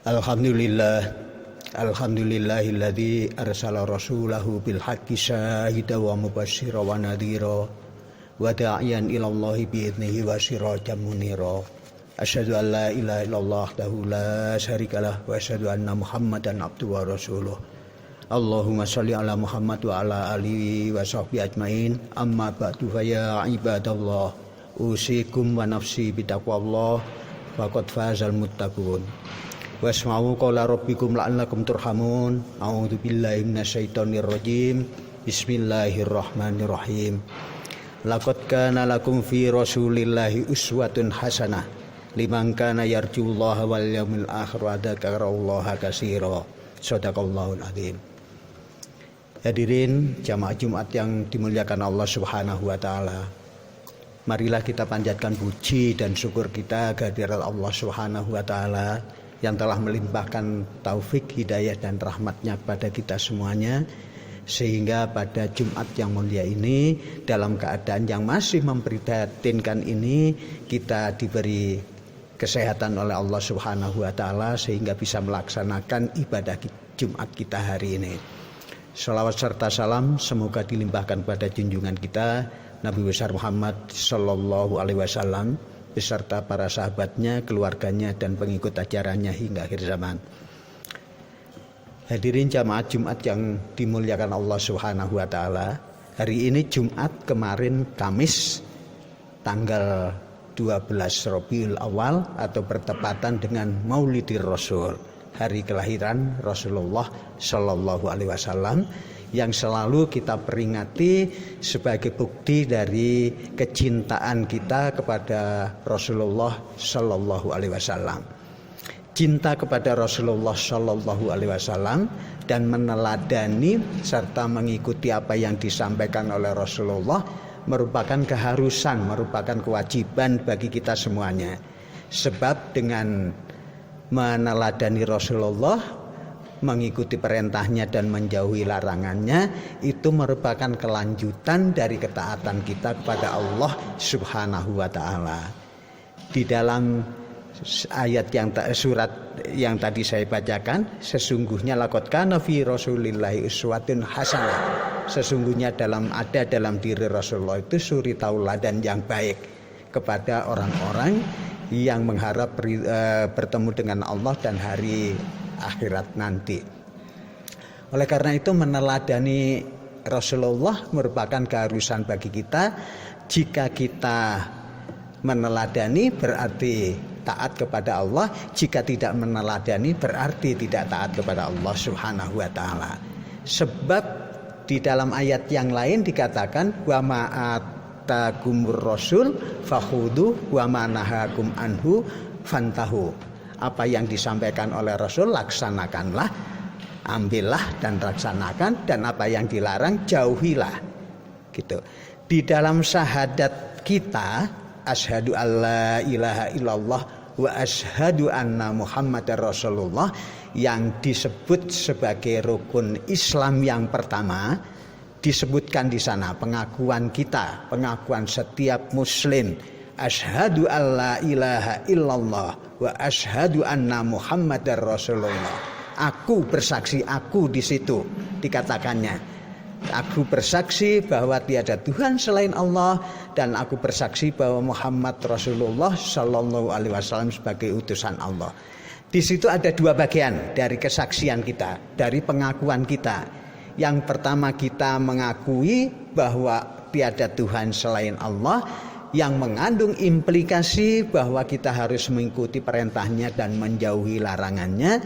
Alhamdulillah, alhamdulillahilladzi arsala rasulahu bil haqqi syahidan wa mubasysyiran wa nadhira wa da'iyan ila Allahi bi idnihi wa sirajan munira. Asyhadu an la ilaha illallah wahdahu la syarikalah wa asyhadu anna Muhammadan abduhu wa rasuluh. Allahumma shalli ala Muhammad wa ala alihi wa sahbihi ajmain. Amma ba'du fa ya ibadallah, usikum wa nafsi bitaqwallah faqad fazal muttaqun. Wasma'u qala rabbikum la'allakum turhamun. A'udzu billahi minasyaitonir rajim. Bismillahirrahmanirrahim. Laqad kana lakum fi rasulillahi uswatun hasanah liman kana yarjullaha wal yaumil akhir wa dzakarallaha katsira. Shadaqallahul azim. Hadirin jamaah Jumat yang dimuliakan Allah Subhanahu wa taala. Marilah kita panjatkan puji dan syukur kita kehadirat Allah Subhanahu wa taala yang telah melimpahkan taufik, hidayah dan rahmatnya kepada kita semuanya, sehingga pada Jumat yang mulia ini, dalam keadaan yang masih memprihatinkan ini, kita diberi kesehatan oleh Allah Subhanahu wa taala sehingga bisa melaksanakan ibadah Jumat kita hari ini. Shalawat serta salam semoga dilimpahkan pada junjungan kita Nabi besar Muhammad sallallahu alaihi wasallam beserta para sahabatnya, keluarganya dan pengikut ajarannya hingga akhir zaman. Hadirin jamaah Jumat yang dimuliakan Allah Subhanahu wa taala, hari ini Jumat, kemarin Kamis tanggal 12 Rabiul Awal atau bertepatan dengan Maulidir Rasul, hari kelahiran Rasulullah sallallahu alaihi wasallam, yang selalu kita peringati sebagai bukti dari kecintaan kita kepada Rasulullah sallallahu alaihi wasallam. Cinta kepada Rasulullah sallallahu alaihi wasallam dan meneladani serta mengikuti apa yang disampaikan oleh Rasulullah merupakan keharusan, merupakan kewajiban bagi kita semuanya. Sebab dengan meneladani Rasulullah, mengikuti perintahnya dan menjauhi larangannya, itu merupakan kelanjutan dari ketaatan kita kepada Allah Subhanahu wa taala. Di dalam ayat surat yang tadi saya bacakan, sesungguhnya laqad kana fi rasulillahi uswatun hasanah. Sesungguhnya ada dalam diri Rasulullah itu suri tauladan yang baik kepada orang-orang yang mengharap bertemu dengan Allah dan hari akhirat nanti. Oleh karena itu, meneladani Rasulullah merupakan keharusan bagi kita. Jika kita meneladani berarti taat kepada Allah, jika tidak meneladani berarti tidak taat kepada Allah Subhanahu wa taala. Sebab di dalam ayat yang lain dikatakan wa ma'atakumur rasul fakhudhu wa ma nahakum anhu fantahu. Apa yang disampaikan oleh Rasul laksanakanlah, ambillah dan laksanakan, dan apa yang dilarang jauhilah. Gitu. Di dalam syahadat kita, asyhadu alla ilaha illallah wa asyhadu anna Muhammadar Rasulullah, yang disebut sebagai rukun Islam yang pertama, disebutkan di sana pengakuan kita, pengakuan setiap muslim. Asyhadu alla ilaha illallah wa asyhadu anna Muhammadar Rasulullah. Aku bersaksi, aku di situ dikatakannya. Aku bersaksi bahwa tiada Tuhan selain Allah, dan aku bersaksi bahwa Muhammad Rasulullah sallallahu alaihi wasallam sebagai utusan Allah. Di situ ada dua bagian dari kesaksian kita, dari pengakuan kita. Yang pertama, kita mengakui bahwa tiada Tuhan selain Allah, yang mengandung implikasi bahwa kita harus mengikuti perintahnya dan menjauhi larangannya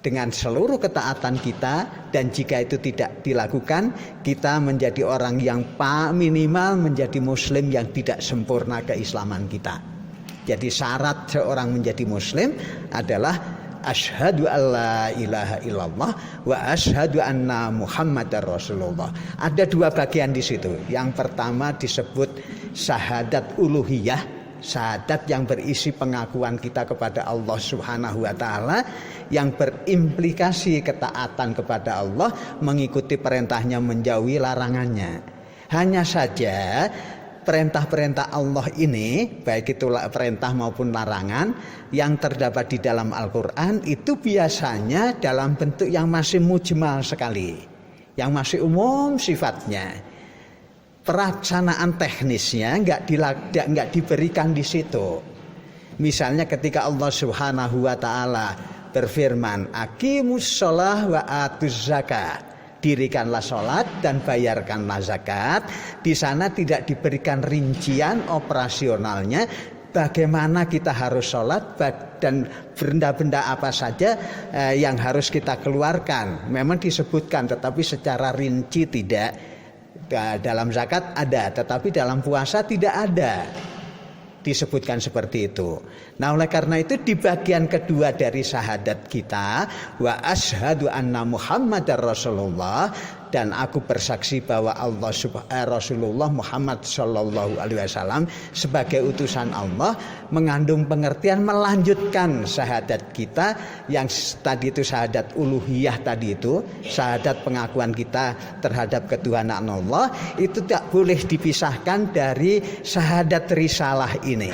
dengan seluruh ketaatan kita. Dan jika itu tidak dilakukan, kita menjadi orang yang minimal menjadi muslim yang tidak sempurna keislaman kita. Jadi syarat seorang menjadi muslim adalah asyhadu alla ilaha illallah wa asyhadu anna Muhammadar Rasulullah. Ada dua bagian di situ. Yang pertama disebut syahadat uluhiyah, syahadat yang berisi pengakuan kita kepada Allah Subhanahu wa taala, yang berimplikasi ketaatan kepada Allah, mengikuti perintahnya, menjauhi larangannya. Hanya saja perintah-perintah Allah ini, baik itu perintah maupun larangan yang terdapat di dalam Al-Quran itu biasanya dalam bentuk yang masih mujmal sekali, yang masih umum sifatnya. Pelaksanaan teknisnya nggak diberikan di situ. Misalnya ketika Allah Subhanahu wa taala berfirman, "Aqimus shalah wa atuz zakah." Dirikanlah sholat dan bayarkanlah zakat. Di sana tidak diberikan rincian operasionalnya bagaimana kita harus sholat dan benda-benda apa saja yang harus kita keluarkan. Memang disebutkan tetapi secara rinci tidak. Dalam zakat ada tetapi dalam puasa tidak ada disebutkan seperti itu. Nah, oleh karena itu di bagian kedua dari syahadat kita, wa asyhadu anna Muhammadar Rasulullah, dan aku bersaksi bahwa Rasulullah Muhammad sallallahu alaihi wasallam sebagai utusan Allah, mengandung pengertian melanjutkan syahadat kita yang tadi itu syahadat uluhiyah tadi itu, syahadat pengakuan kita terhadap ketuhanan Allah, itu tidak boleh dipisahkan dari syahadat risalah ini.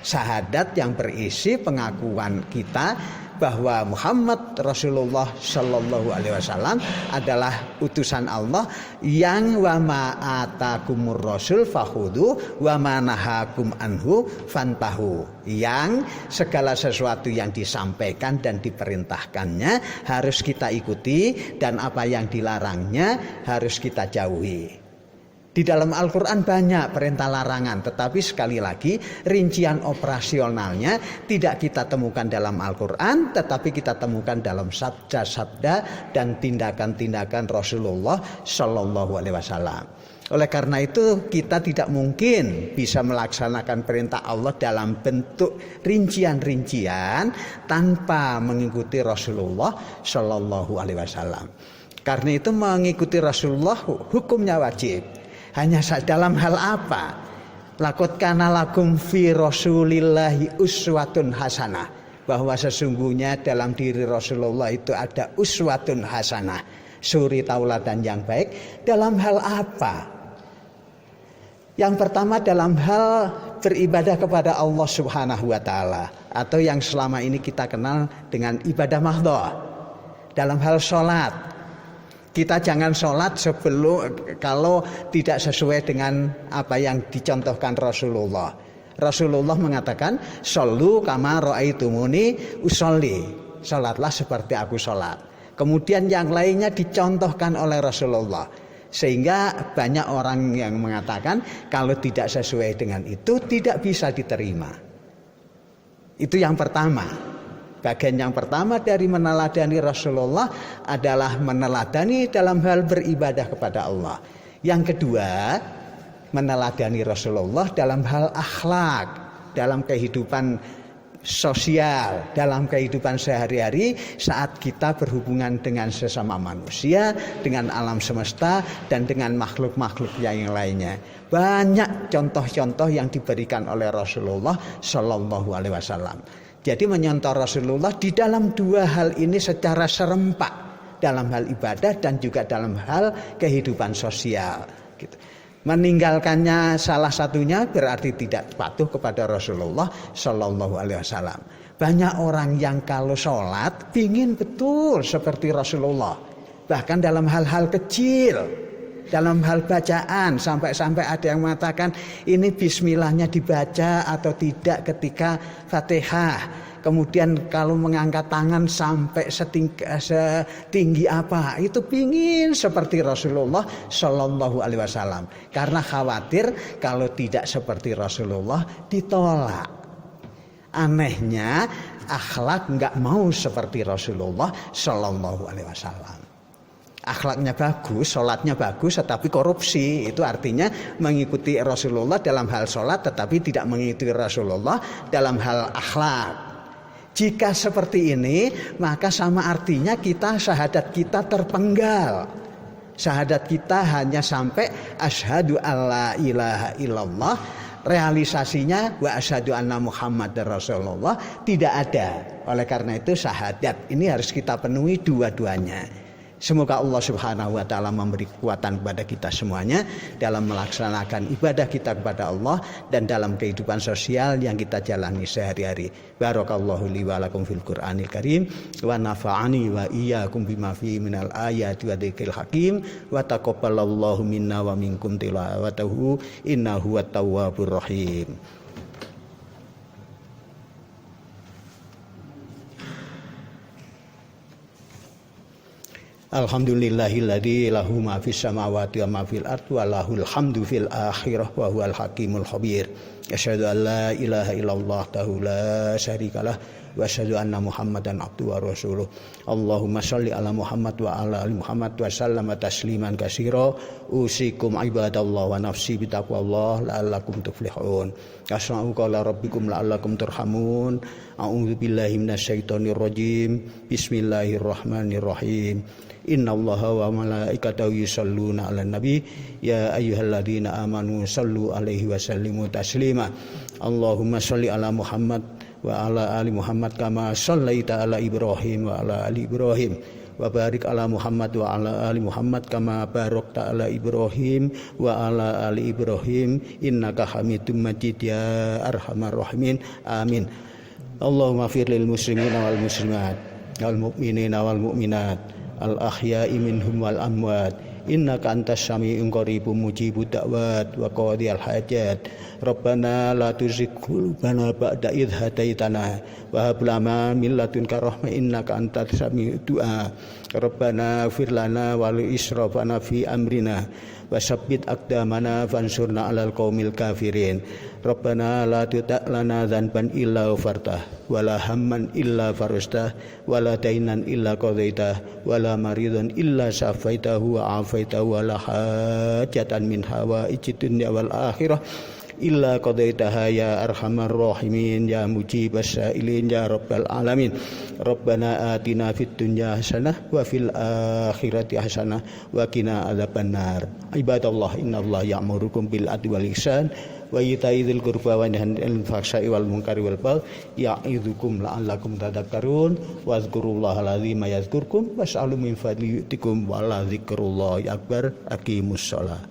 Syahadat yang berisi pengakuan kita bahwa Muhammad Rasulullah Shallallahu Alaihi Wasallam adalah utusan Allah yang wa ma atakumur rasul fakhudhu wa ma nahakum anhu fantahu, yang segala sesuatu yang disampaikan dan diperintahkannya harus kita ikuti dan apa yang dilarangnya harus kita jauhi. Di dalam Al-Quran banyak perintah larangan, tetapi sekali lagi rincian operasionalnya tidak kita temukan dalam Al-Quran, tetapi kita temukan dalam sabda-sabda dan tindakan-tindakan Rasulullah Shallallahu Alaihi Wasallam. Oleh karena itu kita tidak mungkin bisa melaksanakan perintah Allah dalam bentuk rincian-rincian tanpa mengikuti Rasulullah Shallallahu Alaihi Wasallam. Karena itu mengikuti Rasulullah hukumnya wajib. Hanya dalam hal apa? Laqad kana lakum fi Rasulillahi uswatun hasanah. Bahwa sesungguhnya dalam diri Rasulullah itu ada uswatun hasanah, suri tauladan yang baik. Dalam hal apa? Yang pertama dalam hal beribadah kepada Allah Subhanahu wa taala, atau yang selama ini kita kenal dengan ibadah mahdhah. Dalam hal sholat, kita jangan sholat kalau tidak sesuai dengan apa yang dicontohkan Rasulullah. Rasulullah mengatakan, "Shollu kama ra'aitumuni usolli." Sholatlah seperti aku sholat. Kemudian yang lainnya dicontohkan oleh Rasulullah. Sehingga banyak orang yang mengatakan kalau tidak sesuai dengan itu tidak bisa diterima. Itu yang pertama. Bagian yang pertama dari meneladani Rasulullah adalah meneladani dalam hal beribadah kepada Allah. Yang kedua, meneladani Rasulullah dalam hal akhlak, dalam kehidupan sosial, dalam kehidupan sehari-hari saat kita berhubungan dengan sesama manusia, dengan alam semesta, dan dengan makhluk-makhluk yang lainnya. Banyak contoh-contoh yang diberikan oleh Rasulullah Shallallahu Alaihi Wasallam. Jadi menyontoh Rasulullah di dalam dua hal ini secara serempak, dalam hal ibadah dan juga dalam hal kehidupan sosial. Gitu. Meninggalkannya salah satunya berarti tidak patuh kepada Rasulullah Shallallahu Alaihi Wasallam. Banyak orang yang kalau sholat ingin betul seperti Rasulullah, bahkan dalam hal-hal kecil. Dalam hal bacaan sampai ada yang mengatakan ini bismillahnya dibaca atau tidak ketika Fatihah. Kemudian kalau mengangkat tangan sampai setinggi apa, itu pingin seperti Rasulullah Shallallahu Alaihi Wasallam. Karena khawatir kalau tidak seperti Rasulullah ditolak. Anehnya akhlak nggak mau seperti Rasulullah Shallallahu Alaihi Wasallam. Akhlaknya bagus, sholatnya bagus, tetapi korupsi. Itu artinya mengikuti Rasulullah dalam hal sholat, tetapi tidak mengikuti Rasulullah dalam hal akhlak. Jika seperti ini, maka sama artinya syahadat kita terpenggal. Syahadat kita hanya sampai asyhadu alla ilaha illallah. Realisasinya wa asyhadu anna Muhammadar Rasulullah tidak ada. Oleh karena itu syahadat ini harus kita penuhi dua-duanya. Semoga Allah Subhanahu wa taala memberi kekuatan kepada kita semuanya dalam melaksanakan ibadah kita kepada Allah dan dalam kehidupan sosial yang kita jalani sehari-hari. Barakallahu li wa lakum fil Qur'anil Karim wa nafa'ani wa iyyakum bima fihi minal ayati wa dzikril hakim wa taqabbalallahu minna wa minkum tilawatahu innahu wat tawwabur rahim. Alhamdulillahilladzi lahu ma fis samawati wa ma fil ardi wa lahul hamdu fil akhirah wa huwal hakimul khabir. Asyhadu an la ilaha illallah tahu la syarikalah wa asyhadu anna Muhammadan abduhu wa rasuluh. Allahumma shalli ala Muhammad wa ala ali Muhammad wa sallama tasliman katsira. Usikum ibadallah wa nafsi bitaqwallah la'allakum tuflihun. Asma'u qala rabbikum la'allakum turhamun. A'udzu billahi minasyaitonir rajim. Bismillahirrahmanirrahim. Innallaha wa malaikatahu yusholluna 'alan nabi ya ayyuhalladzina amanu shallu 'alaihi wa sallimu taslima. Allahumma shalli ala Muhammad wa ala ali Muhammad kama shallaita ala Ibrahim wa ala ali Ibrahim wa barik ala Muhammad wa ala ali Muhammad kama barakta ala Ibrahim wa ala ali Ibrahim innaka Hamidum Majid ya arhamar rahimin. Amin. Allahumma fir lil muslimina wal muslimat wal mu'minina wal mu'minat al-ahya'i minhum wal amwat innaka antas sami'un qaribun mujibud da'wat wa qadiyal hajat. Rabbana la tuzigh qulubana ba'da idh hadaitana wa hab lana min ladunka rahmah innaka antas sami'ud du'a. Rabbana ighfir lana wa li israfana fi amrina wa sabbit aqdamana fansurna 'alal qaumil kafirin. Rabbana la tuda' lana dzanban illa ghafartah wa la hamman illa farajtah wa la dainan illa qadaitah wa la maridan illa syafaitahu wa afaitahu wa la hajatan min hawaijid dunya wal akhirah illa qadaitaha ya arhamar rahimin ya mujibas sa'ilin ya rabbal alamin. Rabbana atina fid dunya hasanah wa fil akhirati hasanah wa qina adzabannar. Ibadallah innallaha ya'murukum bil adli wal ihsan wa ita'i dzil qurba wa yanha 'anil fahsya'i wal munkari wal baghi ya'idzukum la'allakum tadhakkarun wa dzkurullaha alazim yadhkurkum was'alu min fadli yu'tikum wa la dzikrullahi akbar. Aqimus shalah.